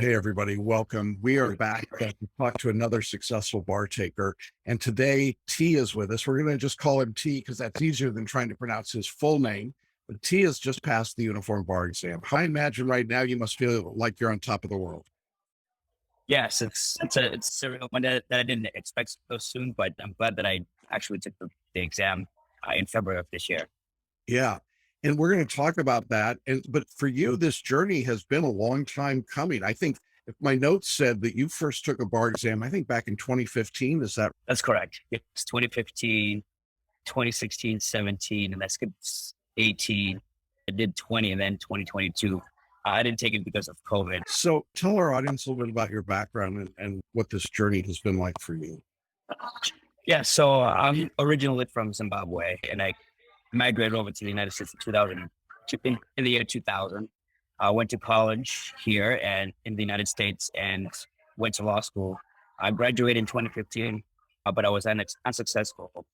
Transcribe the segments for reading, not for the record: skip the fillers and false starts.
Hey, everybody, welcome. We are back to talk to another successful bar taker. And today, T is with us. We're going to just call him T because that's easier than trying to pronounce his full name. But T has just passed the uniform bar exam. I imagine right now you must feel like you're on top of the world. Yes, it's a surreal one that I didn't expect so soon, but I'm glad that I actually took the exam in February of this year. Yeah. And we're going to talk about that. But for you, this journey has been a long time coming. I think if my notes said that you first took a bar exam, I think back in 2015. Is that That's correct. It's 2015, 2016, 17, and I skipped 18. I did 20 and then 2022. I didn't take it because of COVID. so? Tell our audience a little bit about your background and what this journey has been like for you. Yeah, so I'm originally from Zimbabwe, and I migrated over to the United States in 2000, in the year 2000. I went to college here and in the United States and went to law school. I graduated in 2015, but I was unsuccessful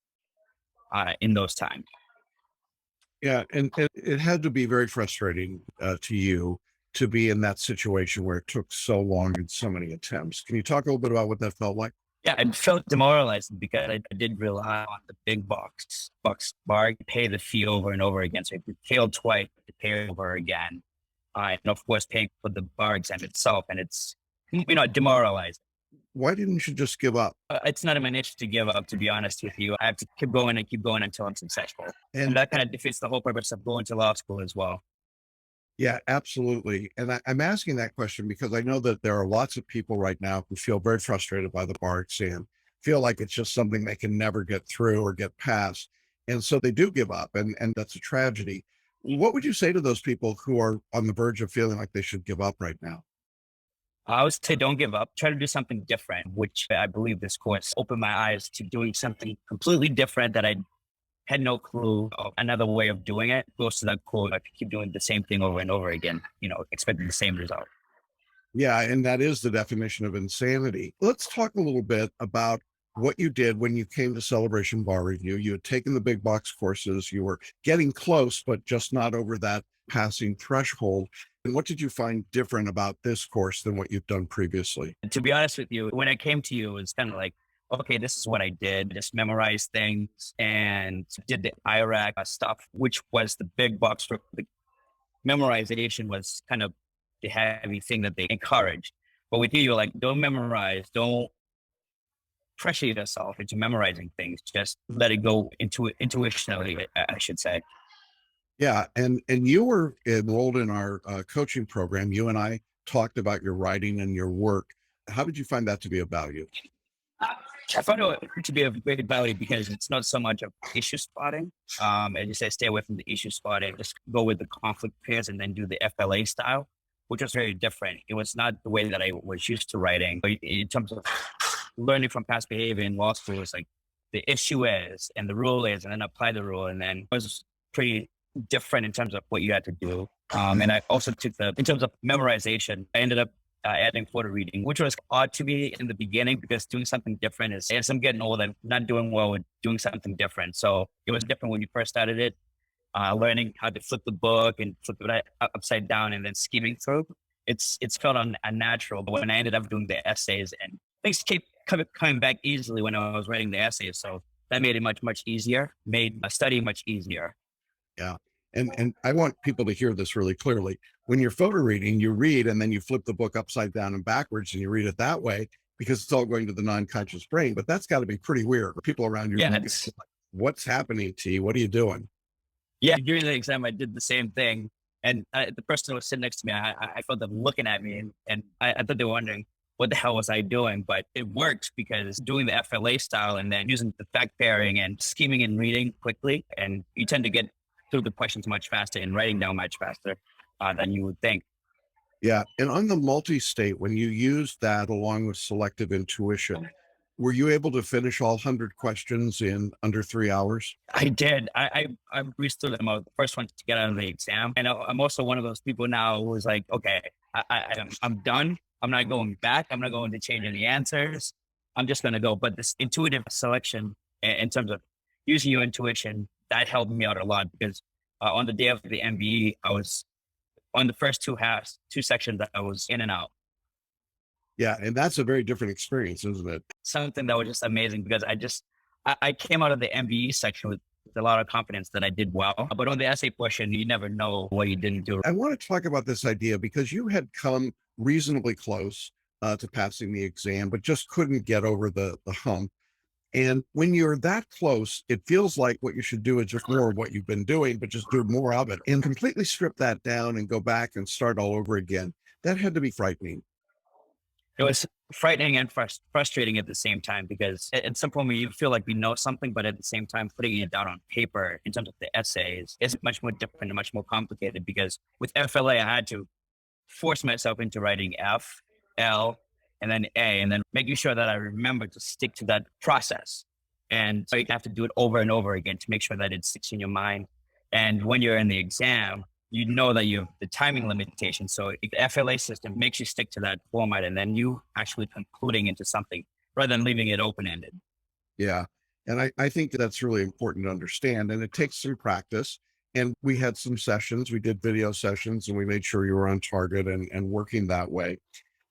in those times. Yeah, and it had to be very frustrating to you to be in that situation where it took so long and so many attempts. Can you talk a little bit about what that felt like? Yeah, I felt demoralized because I did rely on the big box bar, pay the fee over and over again. So if you failed twice, you pay over again. And of course, paying for the bar exam itself, and it's demoralizing. Why didn't you just give up? It's not in my nature to give up, to be honest with you. I have to keep going and keep going until I'm successful. And And that kind of defeats the whole purpose of going to law school as well. yeah, absolutely. And I'm asking that question because I know that there are lots of people right now who feel very frustrated by the bar exam, feel like it's just something they can never get through or get past. And so they do give up, and that's a tragedy. What would you say to those people who are on the verge of feeling like they should give up right now? I would say don't give up. Try to do something different, which I believe this course opened my eyes to doing something completely different that I had no clue of another way of doing it. Goes to that quote, I could keep doing the same thing over and over again, expecting the same result. Yeah, and that is the definition of insanity. Let's talk a little bit about what you did when you came to Celebration Bar Review. You had taken the big box courses, you were getting close, but just not over that passing threshold. And what did you find different about this course than what you've done previously? And to be honest with you, when I came to you, it was kind of like, okay, this is what I did. Just memorized things and did the IRAC stuff, which was the big box. The memorization was kind of the heavy thing that they encouraged. But with you, you're like, don't memorize, don't pressure yourself into memorizing things. Just let it go intuitionally, I should say. Yeah, and you were enrolled in our coaching program. You and I talked about your writing and your work. How did you find that to be of value? I found it to be of great value because it's not so much of issue spotting. As you say, stay away from the issue spotting. Just go with the conflict pairs and then do the FLA style, which was very different. It was not the way that I was used to writing. But in terms of learning from past behavior in law school, it's like the issue is and the rule is, and then apply the rule. And then it was pretty different in terms of what you had to do. And I also took in terms of memorization, I ended up adding PhotoReading, which was odd to me in the beginning because doing something different is, as I'm getting older, I'm not doing well with doing something different. So it was different when you first started it, learning how to flip the book and flip it upside down and then skimming through. It's felt unnatural. But when I ended up doing the essays and things kept coming back easily when I was writing the essays. So that made it much easier, made studying much easier. Yeah. And I want people to hear this really clearly. When you're photo reading, you read and then you flip the book upside down and backwards and you read it that way because it's all going to the non-conscious brain. But that's got to be pretty weird. People around you, Yeah, what's happening, T? What are you doing? yeah. During the exam, I did the same thing. And the person who was sitting next to me, I felt them looking at me and I thought they were wondering, what the hell was I doing? But it worked because doing the FLA style and then using the fact pairing and scheming and reading quickly, and you tend to get through the questions much faster and writing down much faster than you would think. Yeah. And on the multi-state, when you use that along with selective intuition, were you able to finish all 100 questions in under 3 hours? I did. I breezed through them. I was the first one to get out of the exam, and I'm also one of those people now who's like, okay, I'm done. I'm not going back. I'm not going to change any answers. I'm just going to go. But this intuitive selection, in terms of using your intuition, that helped me out a lot because on the day of the MBE, I was on the first two sections. I was in and out. Yeah. And that's a very different experience, isn't it? Something that was just amazing because I came out of the MBE section with a lot of confidence that I did well. But on the essay portion, you never know what you didn't do. I want to talk about this idea because you had come reasonably close to passing the exam, but just couldn't get over the hump. And when you're that close, it feels like what you should do is just more of what you've been doing, but just do more of it and completely strip that down and go back and start all over again. That had to be frightening. It was frightening and frustrating at the same time because at some point you feel like we know something, but at the same time, putting it down on paper in terms of the essays is much more different and much more complicated because with FLA, I had to force myself into writing F, L, and then A, and then making sure that I remember to stick to that process. And so you have to do it over and over again to make sure that it sticks in your mind. And when you're in the exam, you know that you have the timing limitation. So if the FLA system makes you stick to that format and then you actually concluding into something rather than leaving it open-ended. Yeah. And I think that's really important to understand. And it takes some practice. And we had some sessions, we did video sessions, and we made sure you were on target and working that way.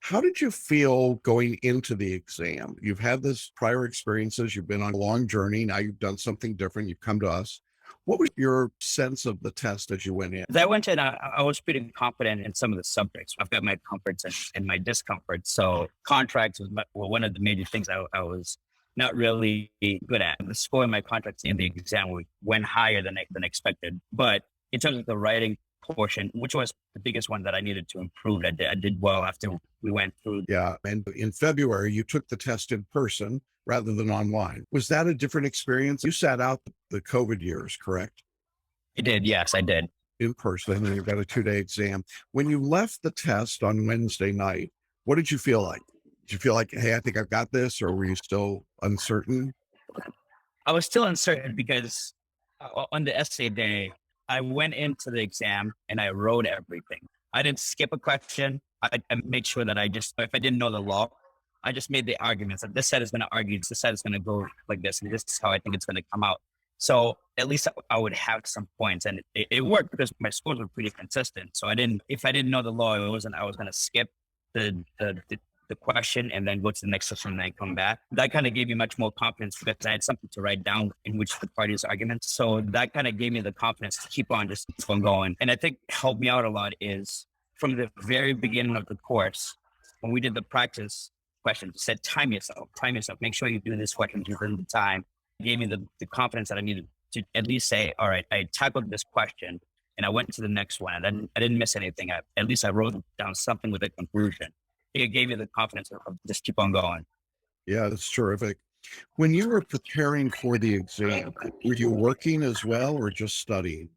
How did you feel going into the exam? You've had this prior experiences, you've been on a long journey. Now you've done something different. You've come to us. What was your sense of the test as you went in? As I went in, I was pretty confident in some of the subjects. I've got my comforts and my discomforts. So contracts was one of the major things I was not really good at. The score in my contracts in the exam went higher than expected. But in terms of the writing portion, which was the biggest one that I needed to improve, I did well after we went through. Yeah. And in February, you took the test in person rather than online. Was that a different experience? You sat out the COVID years, correct? I did. Yes, I did. In person, and you got a 2-day exam. When you left the test on Wednesday night, what did you feel like? Did you feel like, hey, I think I've got this, or were you still uncertain? I was still uncertain because on the essay day, I went into the exam and I wrote everything. I didn't skip a question. I made sure that if I didn't know the law, I just made the arguments that this side is going to argue, this side is going to go like this, and this is how I think it's going to come out. So at least I would have some points, and it worked because my scores were pretty consistent. So if I didn't know the law, I was going to skip the question and then go to the next section and then come back. That kind of gave me much more confidence because I had something to write down in which the parties' arguments. So that kind of gave me the confidence to keep on going. And I think helped me out a lot is from the very beginning of the course, when we did the practice questions, it said, time yourself, make sure you do this question within the time. It gave me the confidence that I needed to at least say, all right, I tackled this question and I went to the next one. I didn't miss anything. At least I wrote down something with a conclusion. It gave me the confidence of just keep on going. Yeah, that's terrific. When you were preparing for the exam, were you working as well or just studying?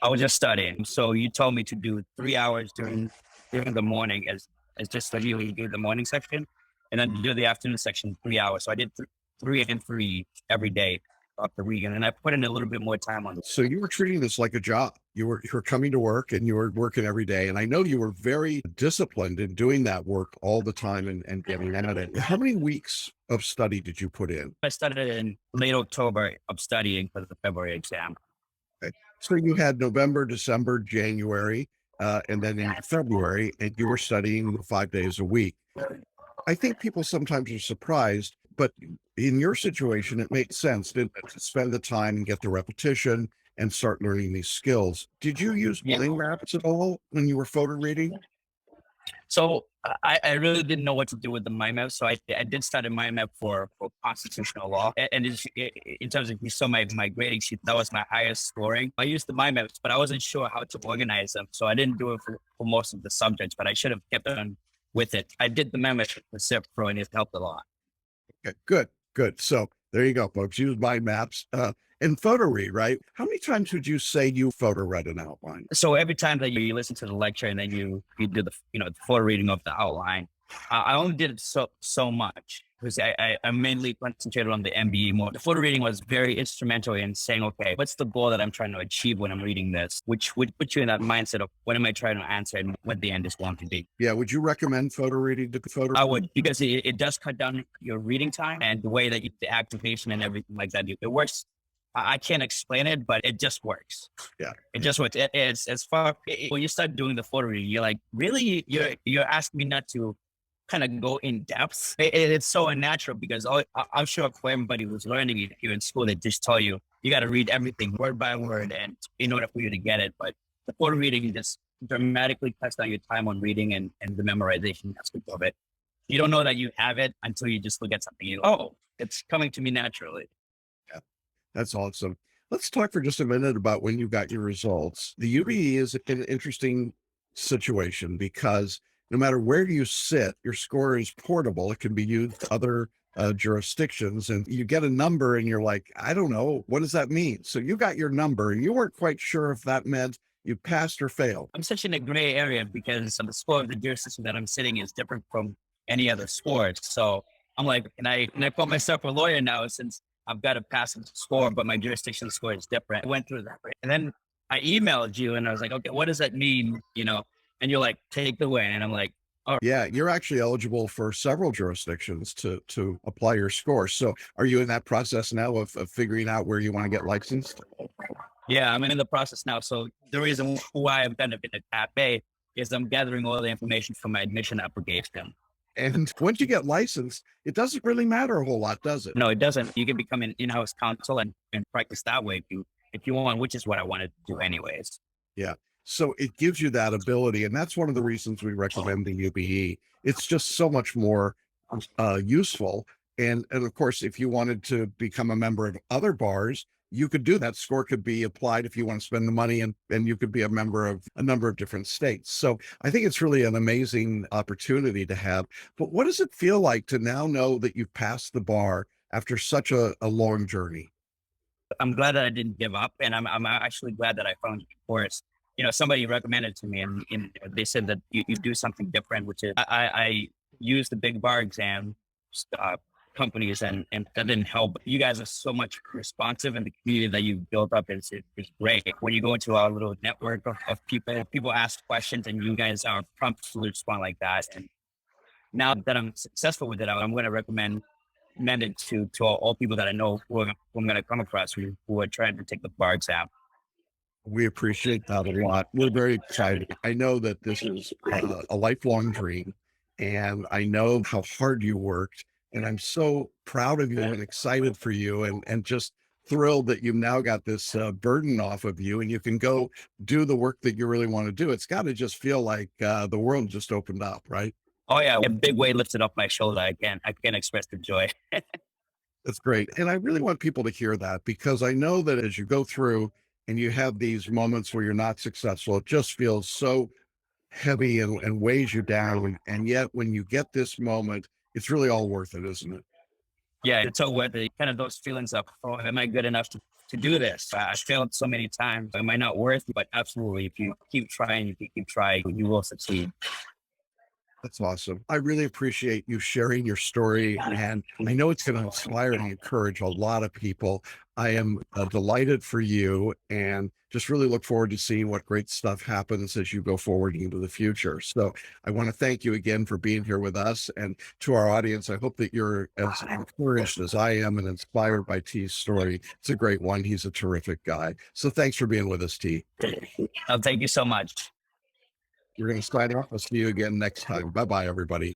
I was just studying. So you told me to do 3 hours during the morning as just study. You do the morning section and then do the afternoon section 3 hours. So I did 3 and 3 every day of the week. And then I put in a little bit more time on this. So you were treating this like a job. You were coming to work and you were working every day. And I know you were very disciplined in doing that work all the time and getting at it. How many weeks of study did you put in? I started in late October of studying for the February exam. Okay. So you had November, December, January, and then in February, and you were studying 5 days a week. I think people sometimes are surprised, but in your situation, it makes sense to spend the time and get the repetition and start learning these skills. Did you use mind maps at all when you were photo reading? So I really didn't know what to do with the mind map. So I did start a mind map for constitutional law. And in terms of, you saw my grading sheet, that was my highest scoring. I used the mind maps, but I wasn't sure how to organize them. So I didn't do it for most of the subjects, but I should have kept on with it. I did the mind map for CIP Pro and it helped a lot. Okay, good. So there you go, folks. Use mind maps. And photo read, right? How many times would you say you photo read an outline? So every time that you listen to the lecture and then you do the photo reading of the outline, I only did it so much because I mainly concentrated on the MBE more. The photo reading was very instrumental in saying, okay, what's the goal that I'm trying to achieve when I'm reading this, which would put you in that mindset of what am I trying to answer and what the end is going to be. Yeah. Would you recommend photo reading to photo? I would, because it does cut down your reading time and the way that the activation and everything like that. It works. I can't explain it, but it just works. Yeah. It just works. It's as far when you start doing the photo reading, you're like, really, you're asking me not to kind of go in depth. It's so unnatural because I'm sure for everybody who's learning it here in school, they just tell you, you got to read everything word by word and in order for you to get it. But the photo reading just dramatically cuts down your time on reading and the memorization aspect of it. You don't know that you have it until you just look at something. You go, oh, it's coming to me naturally. Yeah, that's awesome. Let's talk for just a minute about when you got your results. The UBE is an interesting situation because no matter where you sit, your score is portable. It can be used other jurisdictions, and you get a number and you're like, I don't know, what does that mean? So you got your number and you weren't quite sure if that meant you passed or failed. I'm such in a gray area because the score of the jurisdiction that I'm sitting is different from any other sport. So I'm like, can I call myself a lawyer now since I've got a passing score, but my jurisdiction score is different. I went through that. And then I emailed you and I was like, okay, what does that mean? And you're like, take the way. And I'm like, oh, Yeah, you're actually eligible for several jurisdictions to apply your score. So are you in that process now of figuring out where you want to get licensed? yeah, I'm in the process now. So the reason why I'm kind of in a cafe is I'm gathering all the information for my admission application. And once you get licensed, it doesn't really matter a whole lot, does it? No, it doesn't. You can become an in-house counsel and practice that way if you want, which is what I wanted to do anyways. Yeah. So it gives you that ability. And that's one of the reasons we recommend the UBE. It's just so much more useful. And of course, if you wanted to become a member of other bars, you could do that. Score could be applied if you want to spend the money, and you could be a member of a number of different states. So I think it's really an amazing opportunity to have. But what does it feel like to now know that you've passed the bar after such a long journey? I'm glad that I didn't give up, and I'm actually glad that I found your course. Somebody recommended to me, and they said that you do something different, which is I use the big bar exam companies, and that didn't help. You guys are so much responsive, and the community that you've built up is great. When you go into our little network of people ask questions, and you guys are prompt to respond like that. And now that I'm successful with it, I'm going to recommend it to all people that I know who I'm going to come across who are trying to take the bar exam. We appreciate that a lot. We're very excited. I know that this is a lifelong dream, and I know how hard you worked. And I'm so proud of you and excited for you, and just thrilled that you've now got this burden off of you and you can go do the work that you really want to do. It's got to just feel like the world just opened up, right? Oh yeah, a big weight lifted off my shoulder. I can't express the joy. That's great. And I really want people to hear that because I know that as you go through and you have these moments where you're not successful, it just feels so heavy and weighs you down. And yet when you get this moment, it's really all worth it, isn't it? Yeah, it's so worth it. Kind of those feelings of, oh, am I good enough to do this? I failed so many times. Am I not worth it? But absolutely, if you keep trying, if you keep trying, you will succeed. That's awesome. I really appreciate you sharing your story, and I know it's going to inspire and encourage a lot of people. I am delighted for you and just really look forward to seeing what great stuff happens as you go forward into the future. So I want to thank you again for being here with us, and to our audience, I hope that you're as encouraged as I am and inspired by T's story. It's a great one. He's a terrific guy. So thanks for being with us, T. Thank you so much. We're going to sign off. I'll see you again next time. Bye-bye, everybody.